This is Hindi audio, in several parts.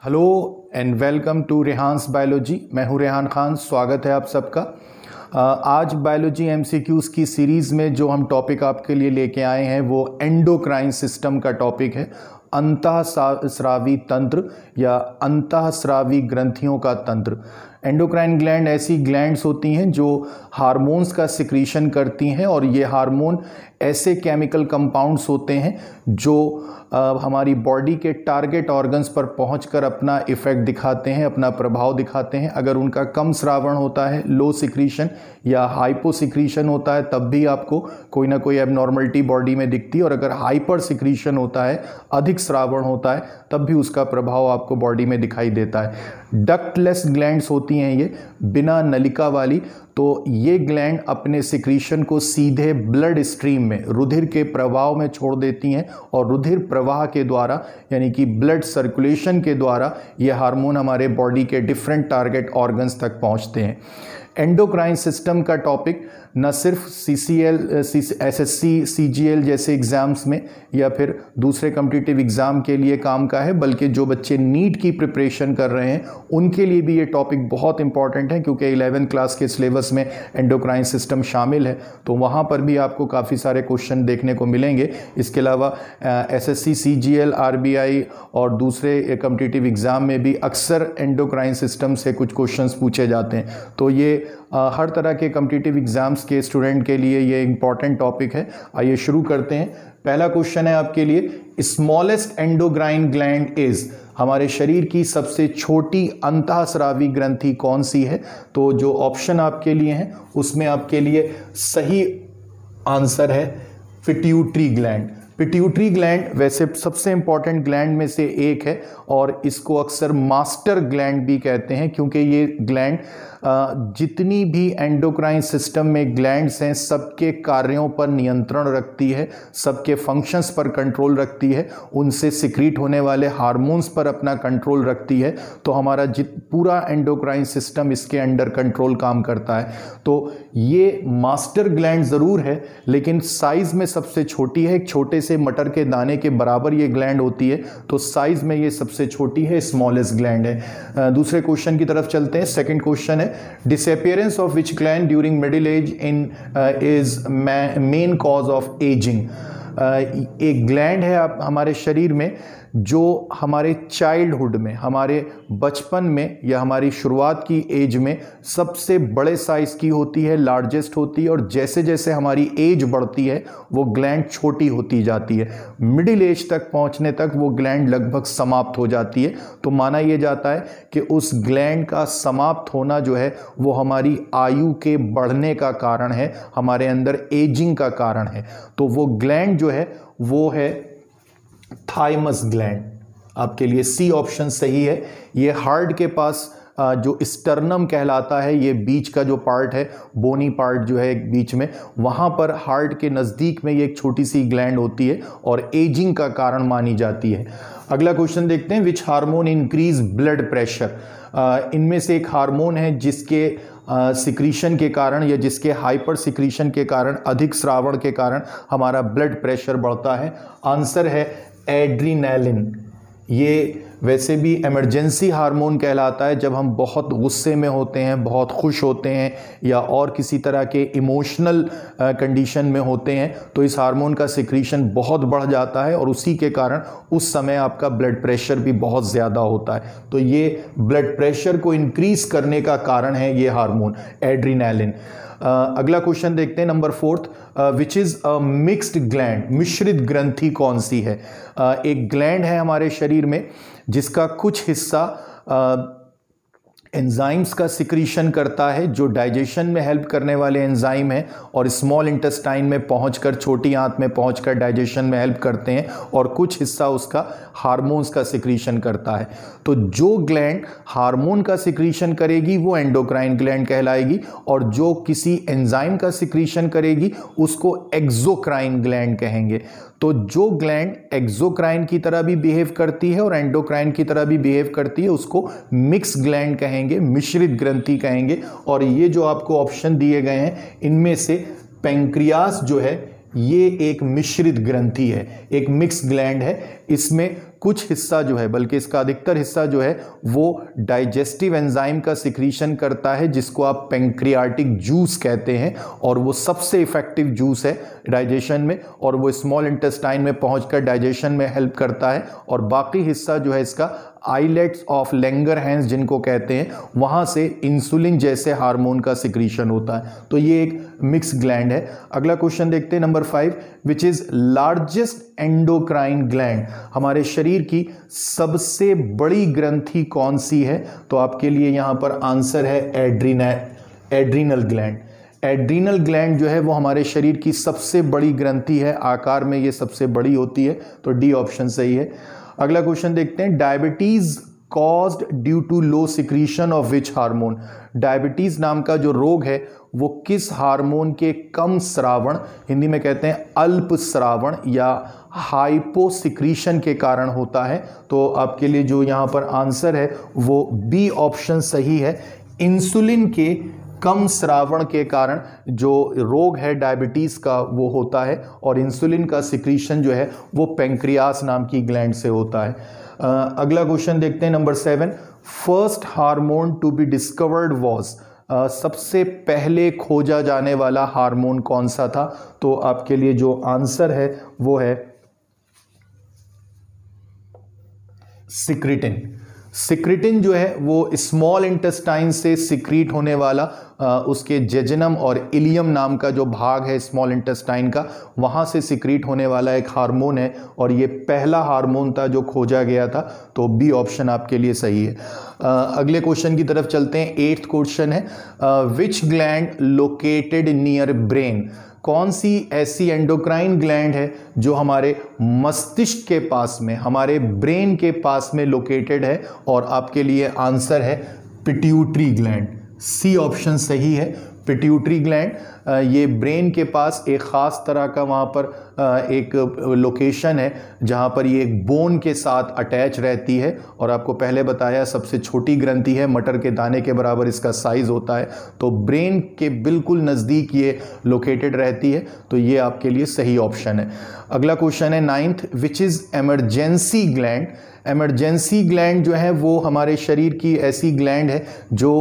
Hello and welcome to Rehan's biology. मैं हूं रेहान खान। स्वागत है आप सबका। आज बायोलॉजी एमसीक्यूज़ की सीरीज़ में जो हम टॉपिक आपके लिए लेके आए हैं वो एंडोक्राइन सिस्टम का टॉपिक है। अंतःस्रावी तंत्र या अंतःस्रावी ग्रंथियों का तंत्र। एंडोक्राइन ग्लैंड ऐसी ग्लैंड्स होती हैं जो हार्मोन्स का सिक्रीशन करती हैं और ये हार्मोन ऐसे केमिकल कंपाउंड्स होते हैं जो हमारी बॉडी के टारगेट ऑर्गन्स पर पहुंचकर अपना इफ़ेक्ट दिखाते हैं, अपना प्रभाव दिखाते हैं। अगर उनका कम स्रावण होता है, लो सिक्रीशन या हाइपो सिक्रीशन होता है, तब भी आपको कोई ना कोई एबनॉर्मलिटी बॉडी में दिखती है। और अगर हाइपर सिक्रीशन होता है, अधिक स्रावण होता है, तब भी उसका प्रभाव आपको बॉडी में दिखाई देता है। डक्टलेस ग्लैंड्स होती हैं ये, बिना नलिका वाली। तो ये ग्लैंड अपने सिक्रीशन को सीधे ब्लड स्ट्रीम में, रुधिर के प्रवाह में छोड़ देती हैं और रुधिर प्रवाह के द्वारा यानी कि ब्लड सर्कुलेशन के द्वारा ये हार्मोन हमारे बॉडी के डिफरेंट टारगेट ऑर्गन्स तक पहुंचते हैं। एंडोक्राइन सिस्टम का टॉपिक न सिर्फ CCL, SSC, CGL जैसे एग्ज़ाम्स में या फिर दूसरे कॉम्पिटिटिव एग्ज़ाम के लिए काम का है, बल्कि जो बच्चे नीट की प्रिपरेशन कर रहे हैं उनके लिए भी ये टॉपिक बहुत इंपॉर्टेंट है, क्योंकि 11th क्लास के सिलेबस में एंडोक्राइन सिस्टम शामिल है। तो वहाँ पर भी आपको काफ़ी सारे क्वेश्चन देखने को मिलेंगे। इसके अलावा SSC, CGL, RBI और दूसरे कॉम्पिटिटिव एग्ज़ाम में भी अक्सर एंडोक्राइन सिस्टम से कुछ क्वेश्चन पूछे जाते हैं। तो ये हर तरह के कॉम्पिटिटिव एग्जाम्स के स्टूडेंट के लिए ये इंपॉर्टेंट टॉपिक है। आइए शुरू करते हैं। पहला क्वेश्चन है आपके लिए, स्मॉलेस्ट एंडोक्राइन ग्लैंड इज, हमारे शरीर की सबसे छोटी अंतःस्रावी ग्रंथि कौन सी है? तो जो ऑप्शन आपके लिए हैं उसमें आपके लिए सही आंसर है पिट्यूटरी ग्लैंड। पिट्यूटरी ग्लैंड वैसे सबसे इंपॉर्टेंट ग्लैंड में से एक है और इसको अक्सर मास्टर ग्लैंड भी कहते हैं, क्योंकि ये ग्लैंड जितनी भी एंडोक्राइन सिस्टम में ग्लैंड्स हैं सबके कार्यों पर नियंत्रण रखती है, सबके फंक्शंस पर कंट्रोल रखती है, उनसे सिक्रीट होने वाले हार्मोन्स पर अपना कंट्रोल रखती है। तो हमारा पूरा एंडोक्राइन सिस्टम इसके अंडर कंट्रोल काम करता है। तो ये मास्टर ग्लैंड ज़रूर है, लेकिन साइज़ में सबसे छोटी है। एक छोटे से मटर के दाने के बराबर ये ग्लैंड होती है, तो साइज़ में ये सबसे छोटी है, स्मॉलेस्ट ग्लैंड है। दूसरे क्वेश्चन की तरफ चलते हैं। सेकंड क्वेश्चन है, disappearance of which gland during middle age is main cause of aging। एक ग्लैंड है हमारे शरीर में जो हमारे चाइल्डहुड में, हमारे बचपन में या हमारी शुरुआत की एज में सबसे बड़े साइज़ की होती है, लार्जेस्ट होती है, और जैसे जैसे हमारी एज बढ़ती है वो ग्लैंड छोटी होती जाती है। मिडिल एज तक पहुंचने तक वो ग्लैंड लगभग समाप्त हो जाती है। तो माना यह जाता है कि उस ग्लैंड का समाप्त होना जो है वो हमारी आयु के बढ़ने का कारण है, हमारे अंदर एजिंग का कारण है। तो वो ग्लैंड जो है वो है थाइमस ग्लैंड। आपके लिए सी ऑप्शन सही है। ये हार्ट के पास जो स्टर्नम कहलाता है, ये बीच का जो पार्ट है, बोनी पार्ट जो है एक बीच में, वहाँ पर हार्ट के नज़दीक में ये एक छोटी सी ग्लैंड होती है और एजिंग का कारण मानी जाती है। अगला क्वेश्चन देखते हैं, which hormone increase blood pressure. इनमें से एक हार्मोन है जिसके सिक्रीशन के कारण या जिसके हाइपर सिक्रीशन के कारण, अधिक स्रावण के कारण हमारा ब्लड प्रेशर बढ़ता है। आंसर है एड्रीनलिन। ये वैसे भी इमरजेंसी हार्मोन कहलाता है। जब हम बहुत गुस्से में होते हैं, बहुत खुश होते हैं या और किसी तरह के इमोशनल कंडीशन में होते हैं, तो इस हार्मोन का सिक्रीशन बहुत बढ़ जाता है और उसी के कारण उस समय आपका ब्लड प्रेशर भी बहुत ज़्यादा होता है। तो ये ब्लड प्रेशर को इंक्रीज करने का कारण है ये हार्मोन एड्रीनलिन। अगला क्वेश्चन देखते हैं, number 4th, which is a mixed gland. मिश्रित ग्रंथि कौन सी है? एक ग्लैंड है हमारे शरीर में जिसका कुछ हिस्सा एंजाइम्स का सिक्रीशन करता है, जो डाइजेशन में हेल्प करने वाले एंजाइम हैं और स्मॉल इंटेस्टाइन में पहुंचकर, छोटी आंत में पहुंचकर डाइजेशन में हेल्प करते हैं, और कुछ हिस्सा उसका हार्मोन्स का सिक्रीशन करता है। तो जो ग्लैंड हार्मोन का सिक्रीशन करेगी वो एंडोक्राइन ग्लैंड कहलाएगी, और जो किसी एंजाइम का सिक्रीशन करेगी उसको एक्सोक्राइन ग्लैंड कहेंगे। तो जो ग्लैंड एक्सोक्राइन की तरह भी बिहेव करती है और एंडोक्राइन की तरह भी बिहेव करती है उसको मिक्स ग्लैंड कहेंगे, मिश्रित ग्रंथि कहेंगे। और ये जो आपको ऑप्शन दिए गए हैं इनमें से पेंक्रियास जो है ये एक मिश्रित ग्रंथि है, एक मिक्स ग्लैंड है। इसमें कुछ हिस्सा जो है, बल्कि इसका अधिकतर हिस्सा जो है वो डाइजेस्टिव एंजाइम का सिक्रीशन करता है, जिसको आप पैंक्रियाटिक जूस कहते हैं, और वो सबसे इफेक्टिव जूस है डाइजेशन में, और वो स्मॉल इंटेस्टाइन में पहुंचकर डाइजेशन में हेल्प करता है। और बाकी हिस्सा जो है इसका आइलेट्स ऑफ लैंगरहैंस जिनको कहते हैं, वहां से इंसुलिन जैसे हार्मोन का सिक्रीशन होता है। तो ये एक मिक्स ग्लैंड है। अगला क्वेश्चन देखते हैं number 5, which is largest endocrine gland. हमारे शरीर की सबसे बड़ी ग्रंथि कौन सी है? तो आपके लिए यहां पर आंसर है एड्रीनल ग्लैंड। एड्रीनल ग्लैंड जो है वो हमारे शरीर की सबसे बड़ी ग्रंथि है, आकार में ये सबसे बड़ी होती है, तो डी ऑप्शन सही है। अगला क्वेश्चन देखते हैं, diabetes caused due to low secretion of which hormone. Diabetes नाम का जो रोग है वो किस हार्मोन के कम स्रावण, हिंदी में कहते हैं अल्प स्रावण या हाइपो सिक्रीशन के कारण होता है? तो आपके लिए जो यहां पर आंसर है वो बी ऑप्शन सही है। इंसुलिन के कम स्रावण के कारण जो रोग है डायबिटीज का वो होता है, और इंसुलिन का सिक्रीशन जो है वो पैंक्रियास नाम की ग्लैंड से होता है। अगला क्वेश्चन देखते हैं number 7, first hormone to be discovered was. सबसे पहले खोजा जाने वाला हार्मोन कौन सा था? तो आपके लिए जो आंसर है वो है सिक्रिटिन। सिक्रिटिन जो है वो स्मॉल इंटेस्टाइन से सिक्रीट होने वाला, उसके जेजनम और इलियम नाम का जो भाग है स्मॉल इंटेस्टाइन का, वहाँ से सिक्रीट होने वाला एक हार्मोन है, और ये पहला हार्मोन था जो खोजा गया था। तो बी ऑप्शन आपके लिए सही है। अगले क्वेश्चन की तरफ चलते हैं। 8th क्वेश्चन है, विच ग्लैंड लोकेटेड नियर ब्रेन। कौन सी ऐसी एंडोक्राइन ग्लैंड है जो हमारे मस्तिष्क के पास में, हमारे ब्रेन के पास में लोकेटेड है? और आपके लिए आंसर है पिट्यूटरी ग्लैंड। सी ऑप्शन सही है, पिट्यूटरी ग्लैंड। ये ब्रेन के पास एक ख़ास तरह का वहाँ पर एक लोकेशन है जहाँ पर ये एक बोन के साथ अटैच रहती है, और आपको पहले बताया सबसे छोटी ग्रंथि है, मटर के दाने के बराबर इसका साइज़ होता है। तो ब्रेन के बिल्कुल नज़दीक ये लोकेटेड रहती है, तो ये आपके लिए सही ऑप्शन है। अगला क्वेश्चन है 9th, which is emergency gland. Emergency gland जो है वो हमारे शरीर की ऐसी ग्लैंड है जो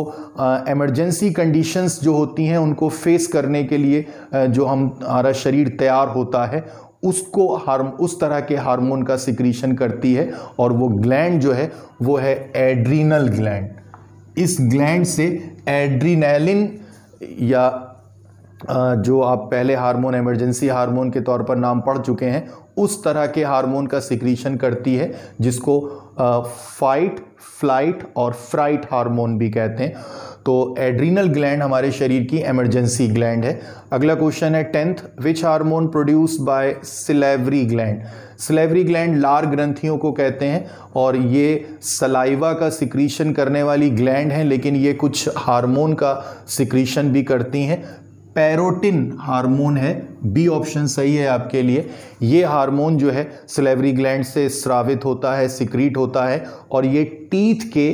एमरजेंसी कंडीशंस जो होती हैं उनको फेस करने के लिए जो हमारा शरीर तैयार होता है उसको उस तरह के हार्मोन का सिक्रीशन करती है, और वो ग्लैंड जो है वो है एड्रीनल ग्लैंड। इस ग्लैंड से एड्रीनलिन या जो आप पहले हार्मोन इमरजेंसी हार्मोन के तौर पर नाम पढ़ चुके हैं, उस तरह के हार्मोन का सिक्रीशन करती है जिसको फाइट, फ्लाइट और फ्राइट हार्मोन भी कहते हैं। तो एड्रीनल ग्लैंड हमारे शरीर की इमरजेंसी ग्लैंड है। अगला क्वेश्चन है 10th, which hormone produce by salivary gland. Salivary gland लार ग्रंथियों को कहते हैं, और ये सलाइवा का सिक्रीशन करने वाली ग्लैंड है, लेकिन ये कुछ हार्मोन का सिक्रीशन भी करती हैं। पैरोटिन हार्मोन है, बी ऑप्शन सही है आपके लिए। ये हार्मोन जो है सिलेवरी ग्लैंड से स्रावित होता है, सिक्रीट होता है, और ये टीथ के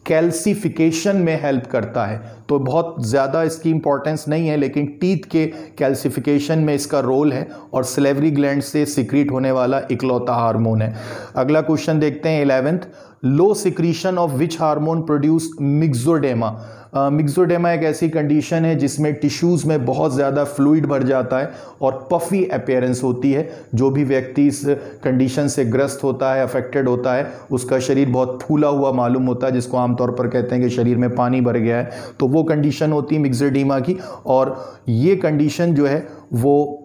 कैल्सिफिकेशन में हेल्प करता है। तो बहुत ज़्यादा इसकी इंपॉर्टेंस नहीं है, लेकिन टीथ के कैल्सिफिकेशन में इसका रोल है, और सिलेवरी ग्लैंड से सिक्रीट होने वाला इकलौता हार्मोन है। अगला क्वेश्चन देखते हैं 11th, low secretion of which hormone produce myxoedema. Myxoedema एक ऐसी कंडीशन है जिसमें टिश्यूज में बहुत ज़्यादा फ्लूइड भर जाता है और पफी अपीयरेंस होती है। जो भी व्यक्ति इस कंडीशन से ग्रस्त होता है, अफेक्टेड होता है, उसका शरीर बहुत फूला हुआ मालूम होता है, जिसको आमतौर पर कहते हैं कि शरीर में पानी भर गया है। तो वो कंडीशन होती है मिक्सोडेमा की, और ये कंडीशन जो है वो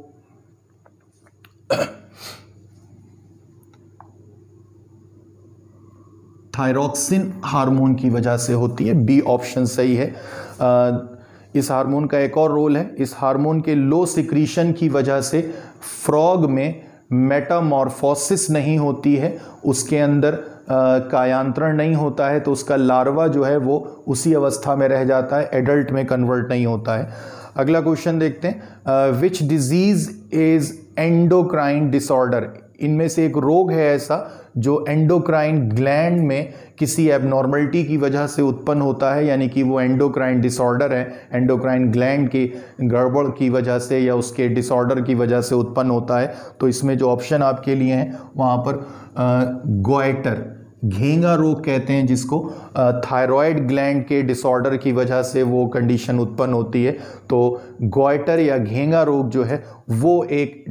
थायरॉक्सिन हार्मोन की वजह से होती है। बी ऑप्शन सही है। इस हार्मोन का एक और रोल है, इस हार्मोन के लो सिक्रीशन की वजह से फ्रॉग में मेटामॉर्फोसिस नहीं होती है, उसके अंदर कायांतरण नहीं होता है, तो उसका लार्वा जो है वो उसी अवस्था में रह जाता है, एडल्ट में कन्वर्ट नहीं होता है। अगला क्वेश्चन देखते हैं, which disease is endocrine disorder. इनमें से एक रोग है ऐसा जो एंडोक्राइन ग्लैंड में किसी एबनॉर्मलिटी की वजह से उत्पन्न होता है, यानी कि वो एंडोक्राइन डिसऑर्डर है, एंडोक्राइन ग्लैंड की गड़बड़ की वजह से या उसके डिसऑर्डर की वजह से उत्पन्न होता है। तो इसमें जो ऑप्शन आपके लिए हैं वहाँ पर गोइटर, घेंगा रोग कहते हैं जिसको, थायराइड ग्लैंड के डिसऑर्डर की वजह से वो कंडीशन उत्पन्न होती है। तो गोइटर या घेंगा रोग जो है वो एक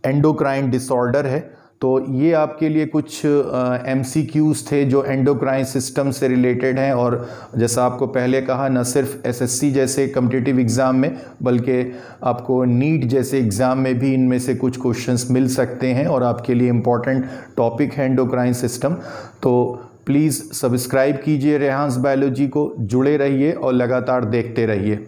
एंडोक्राइन डिसऑर्डर है। तो ये आपके लिए कुछ MCQs थे जो एंडोक्राइन सिस्टम से रिलेटेड हैं, और जैसा आपको पहले कहा, न सिर्फ SSC जैसे कम्पिटिटिव एग्ज़ाम में बल्कि आपको नीट जैसे एग्ज़ाम में भी इनमें से कुछ क्वेश्चंस मिल सकते हैं, और आपके लिए इम्पॉर्टेंट टॉपिक है एंडोक्राइन सिस्टम। तो प्लीज़ सब्सक्राइब कीजिए रेहान्स बायोलॉजी को, जुड़े रहिए और लगातार देखते रहिए।